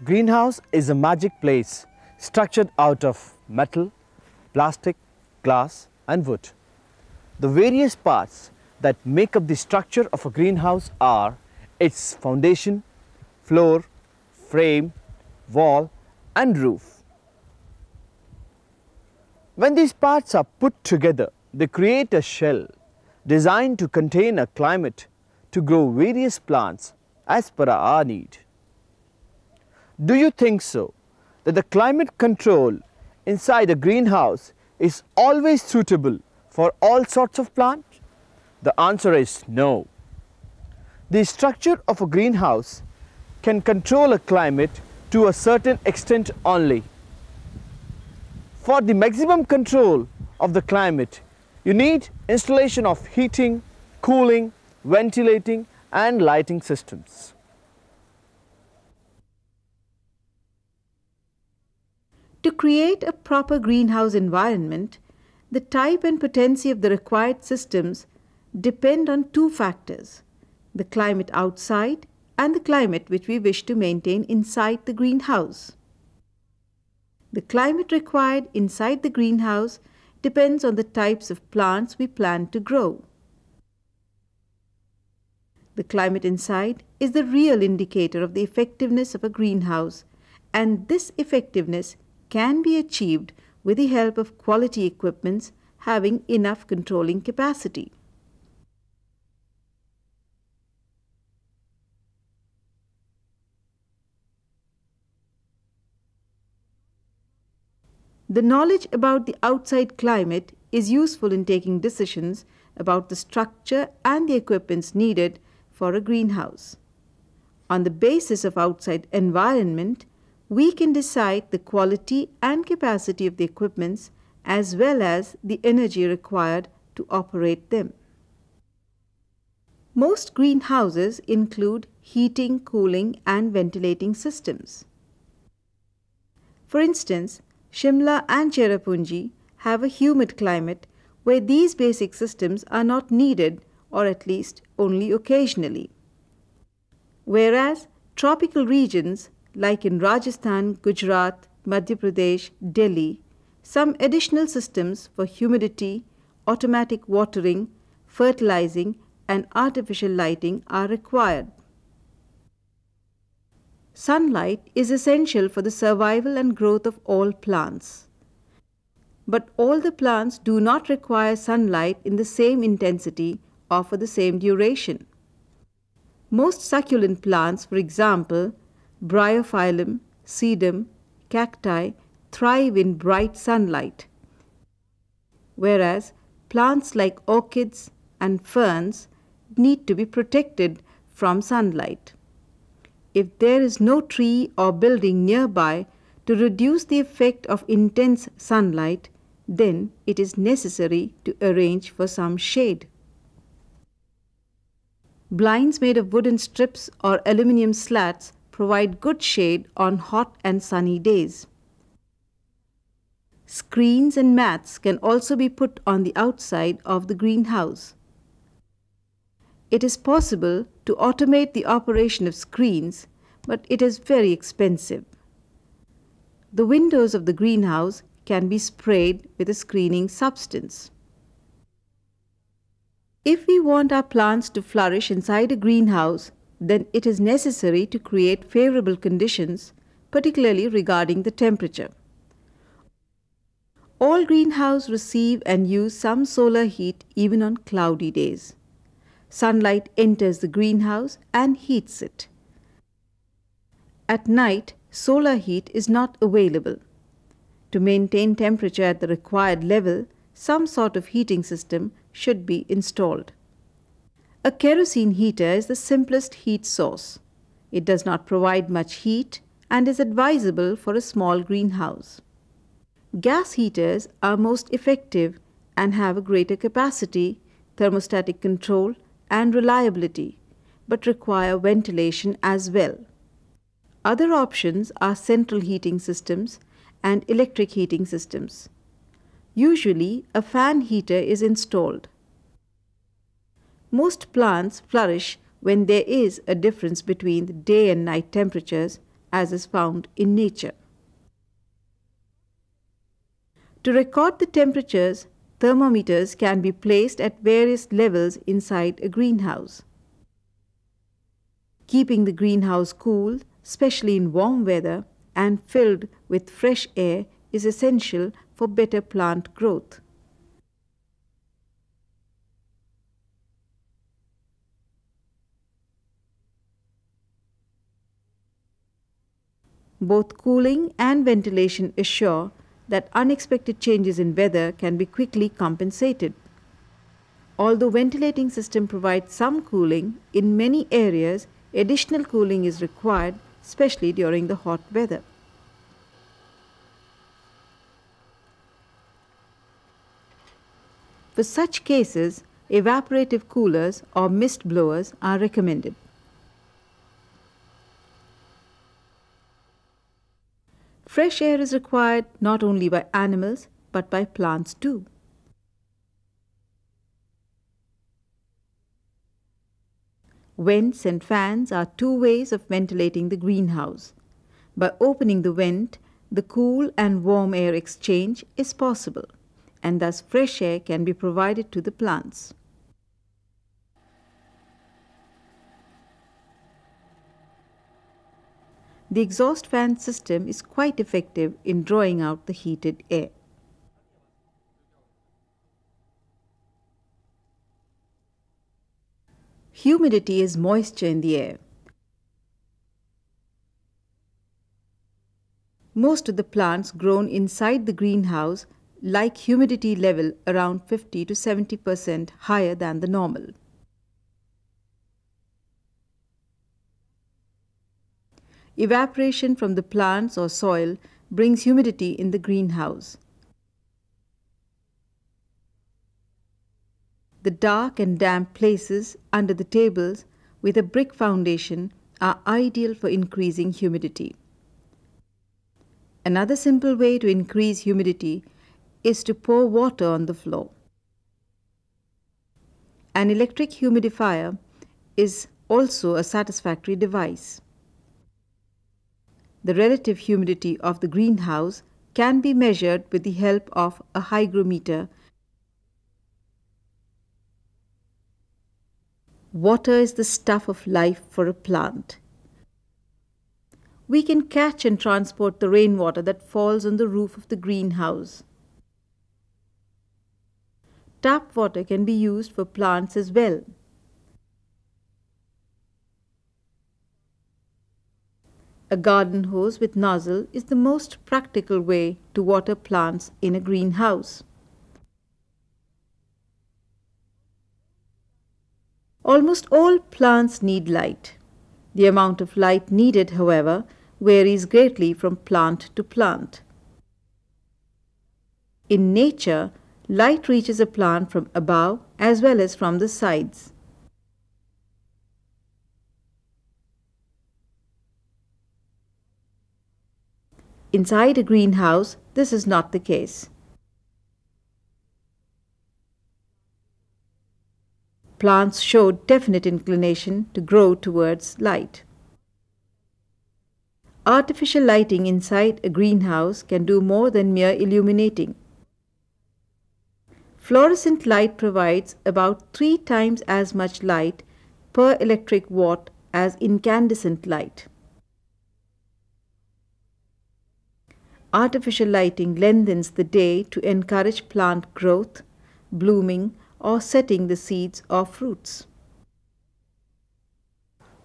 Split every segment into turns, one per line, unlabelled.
Greenhouse is a magic place structured out of metal, plastic, glass and wood. The various parts that make up the structure of a greenhouse are its foundation, floor, frame, wall and roof. When these parts are put together, they create a shell designed to contain a climate to grow various plants as per our need. Do you think so that the climate control inside a greenhouse is always suitable for all sorts of plants? The answer is no. The structure of a greenhouse can control a climate to a certain extent only. For the maximum control of the climate, you need installation of heating, cooling, ventilating and lighting systems.
To create a proper greenhouse environment, the type and potency of the required systems depend on two factors: the climate outside and the climate which we wish to maintain inside the greenhouse. The climate required inside the greenhouse depends on the types of plants we plan to grow. The climate inside is the real indicator of the effectiveness of a greenhouse, and this effectiveness can be achieved with the help of quality equipments having enough controlling capacity. The knowledge about the outside climate is useful in taking decisions about the structure and the equipments needed for a greenhouse. On the basis of outside environment, we can decide the quality and capacity of the equipments as well as the energy required to operate them. Most greenhouses include heating, cooling and ventilating systems. For instance, Shimla and Cherrapunji have a humid climate where these basic systems are not needed, or at least only occasionally. Whereas tropical regions like in Rajasthan, Gujarat, Madhya Pradesh, Delhi, some additional systems for humidity, automatic watering, fertilizing and artificial lighting are required. Sunlight is essential for the survival and growth of all plants. But all the plants do not require sunlight in the same intensity or for the same duration. Most succulent plants, for example, Bryophyllum, Sedum, cacti, thrive in bright sunlight, whereas plants like orchids and ferns need to be protected from sunlight. If there is no tree or building nearby to reduce the effect of intense sunlight, then it is necessary to arrange for some shade. Blinds made of wooden strips or aluminium slats provide good shade on hot and sunny days. Screens and mats can also be put on the outside of the greenhouse. It is possible to automate the operation of screens, but it is very expensive. The windows of the greenhouse can be sprayed with a screening substance. If we want our plants to flourish inside a greenhouse, then it is necessary to create favorable conditions, particularly regarding the temperature. All greenhouses receive and use some solar heat even on cloudy days. Sunlight enters the greenhouse and heats it. At night, solar heat is not available. To maintain temperature at the required level, some sort of heating system should be installed. A kerosene heater is the simplest heat source. It does not provide much heat and is advisable for a small greenhouse. Gas heaters are most effective and have a greater capacity, thermostatic control and reliability, but require ventilation as well. Other options are central heating systems and electric heating systems. Usually, a fan heater is installed. Most plants flourish when there is a difference between the day and night temperatures as is found in nature. To record the temperatures, thermometers can be placed at various levels inside a greenhouse. Keeping the greenhouse cool, especially in warm weather, and filled with fresh air is essential for better plant growth. Both cooling and ventilation assure that unexpected changes in weather can be quickly compensated. Although ventilating system provides some cooling, in many areas additional cooling is required, especially during the hot weather. For such cases, evaporative coolers or mist blowers are recommended. Fresh air is required not only by animals but by plants too. Vents and fans are two ways of ventilating the greenhouse. By opening the vent, the cool and warm air exchange is possible, and thus fresh air can be provided to the plants. The exhaust fan system is quite effective in drawing out the heated air. Humidity is moisture in the air. Most of the plants grown inside the greenhouse like humidity level around 50 to 70% higher than the normal. Evaporation from the plants or soil brings humidity in the greenhouse. The dark and damp places under the tables with a brick foundation are ideal for increasing humidity. Another simple way to increase humidity is to pour water on the floor. An electric humidifier is also a satisfactory device. The relative humidity of the greenhouse can be measured with the help of a hygrometer. Water is the stuff of life for a plant. We can catch and transport the rainwater that falls on the roof of the greenhouse. Tap water can be used for plants as well. A garden hose with nozzle is the most practical way to water plants in a greenhouse. Almost all plants need light. The amount of light needed, however, varies greatly from plant to plant. In nature, light reaches a plant from above as well as from the sides. Inside a greenhouse, this is not the case. Plants show definite inclination to grow towards light. Artificial lighting inside a greenhouse can do more than mere illuminating. Fluorescent light provides about 3 times as much light per electric watt as incandescent light. Artificial lighting lengthens the day to encourage plant growth, blooming, or setting the seeds or fruits.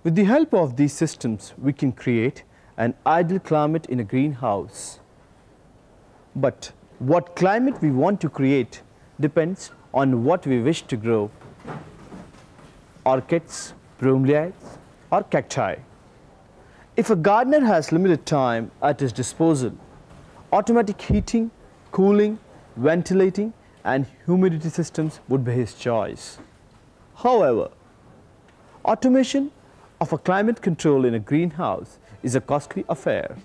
With the help of these systems, we can create an ideal climate in a greenhouse. But what climate we want to create depends on what we wish to grow: orchids, bromeliads, or cacti. If a gardener has limited time at his disposal, automatic heating, cooling, ventilating, and humidity systems would be his choice. However, automation of a climate control in a greenhouse is a costly affair.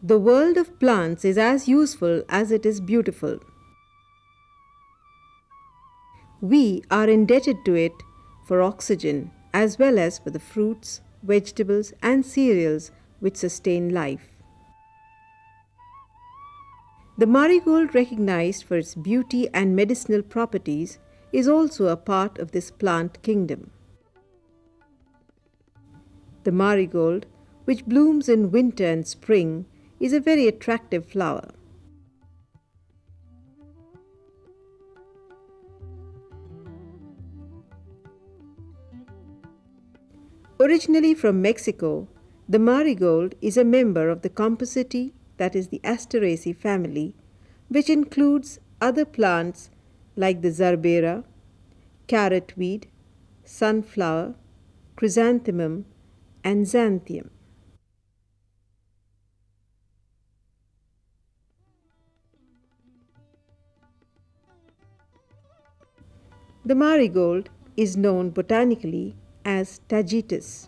The world of plants is as useful as it is beautiful. We are indebted to it for oxygen as well as for the fruits, vegetables and cereals which sustain life. The marigold, recognized for its beauty and medicinal properties, is also a part of this plant kingdom. The marigold, which blooms in winter and spring, is a very attractive flower. Originally from Mexico, the marigold is a member of the Compositae, that is the Asteraceae family, which includes other plants like the Zerbera, carrotweed, sunflower, chrysanthemum, and xanthium. The marigold is known botanically as Tagetes.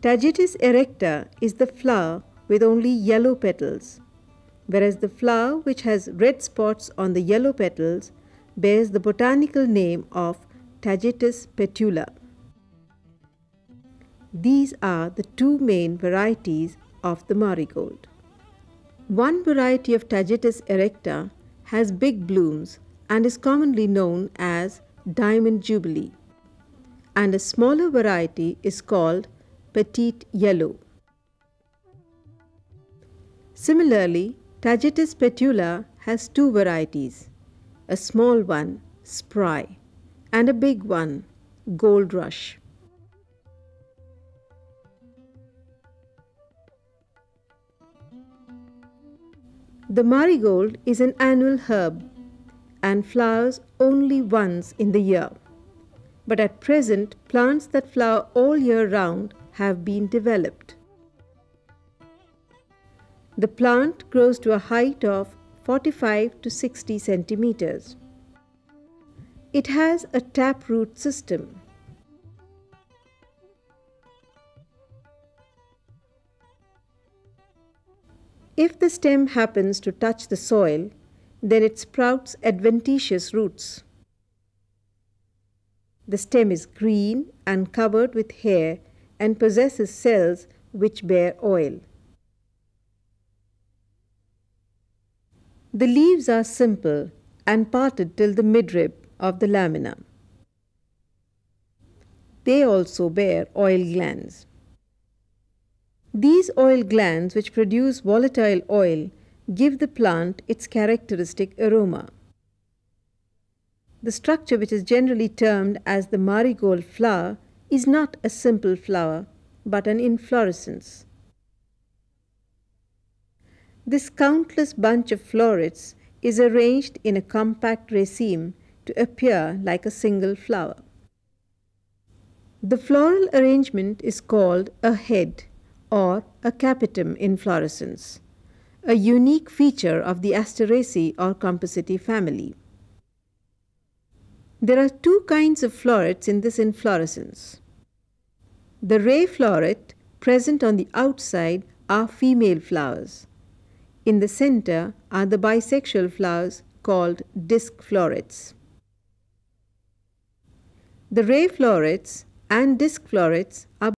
Tagetes erecta is the flower with only yellow petals, whereas the flower which has red spots on the yellow petals bears the botanical name of Tagetes Patiala. These are the two main varieties of the marigold. One variety of Tagetes erecta has big blooms and is commonly known as diamond jubilee, and a smaller variety is called petite yellow. Similarly, Tagetes Patiala has two varieties, a small one, spry, and a big one, gold rush. The marigold is an annual herb and flowers only once in the year. But at present, plants that flower all year round have been developed. The plant grows to a height of 45 to 60 centimeters. It has a taproot system. If the stem happens to touch the soil, then it sprouts adventitious roots. The stem is green and covered with hair and possesses cells which bear oil. The leaves are simple and parted till the midrib of the lamina. They also bear oil glands. These oil glands, which produce volatile oil, give the plant its characteristic aroma. The structure, which is generally termed as the marigold flower, is not a simple flower, but an inflorescence. This countless bunch of florets is arranged in a compact raceme to appear like a single flower. The floral arrangement is called a head or a capitum inflorescence, a unique feature of the Asteraceae or Compositae family. There are two kinds of florets in this inflorescence. The ray floret present on the outside are female flowers. In the center are the bisexual flowers called disc florets. The ray florets and disc florets are